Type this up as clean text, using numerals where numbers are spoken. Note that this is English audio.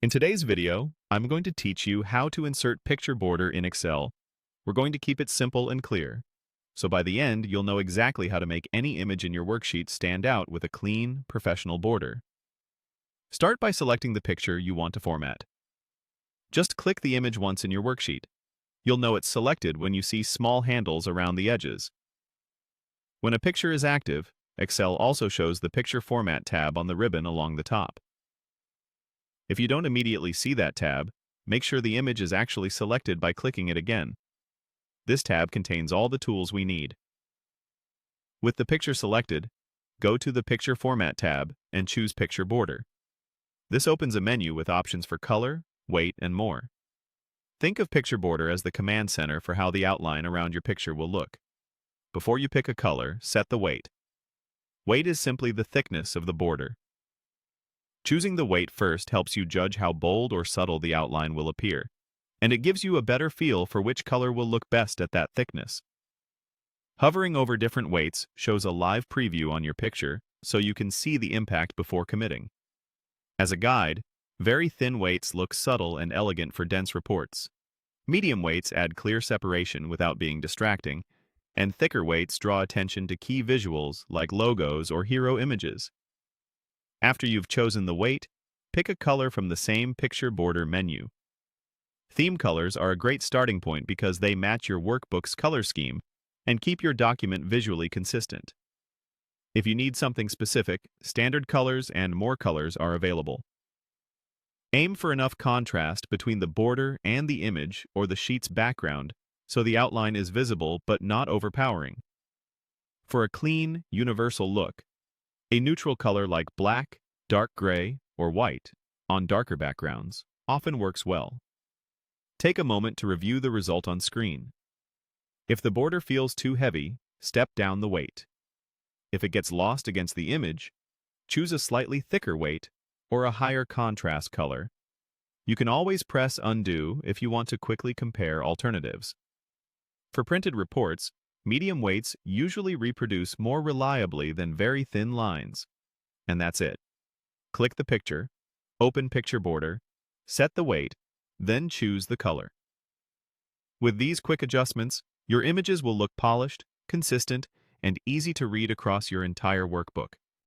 In today's video, I'm going to teach you how to insert picture border in Excel. We're going to keep it simple and clear. So by the end, you'll know exactly how to make any image in your worksheet stand out with a clean, professional border. Start by selecting the picture you want to format. Just click the image once in your worksheet. You'll know it's selected when you see small handles around the edges. When a picture is active, Excel also shows the Picture Format tab on the ribbon along the top. If you don't immediately see that tab, make sure the image is actually selected by clicking it again. This tab contains all the tools we need. With the picture selected, go to the Picture Format tab and choose Picture Border. This opens a menu with options for color, weight, and more. Think of Picture Border as the command center for how the outline around your picture will look. Before you pick a color, set the weight. Weight is simply the thickness of the border. Choosing the weight first helps you judge how bold or subtle the outline will appear, and it gives you a better feel for which color will look best at that thickness. Hovering over different weights shows a live preview on your picture so you can see the impact before committing. As a guide, very thin weights look subtle and elegant for dense reports. Medium weights add clear separation without being distracting, and thicker weights draw attention to key visuals like logos or hero images. After you've chosen the weight, pick a color from the same picture border menu. Theme colors are a great starting point because they match your workbook's color scheme and keep your document visually consistent. If you need something specific, standard colors and more colors are available. Aim for enough contrast between the border and the image or the sheet's background so the outline is visible but not overpowering. For a clean, universal look, a neutral color like black, dark gray, or white on darker backgrounds often works well. Take a moment to review the result on screen. If the border feels too heavy, step down the weight. If it gets lost against the image, choose a slightly thicker weight or a higher contrast color. You can always press undo if you want to quickly compare alternatives. For printed reports, medium weights usually reproduce more reliably than very thin lines. And that's it. Click the picture, open Picture Border, set the weight, then choose the color. With these quick adjustments, your images will look polished, consistent, and easy to read across your entire workbook.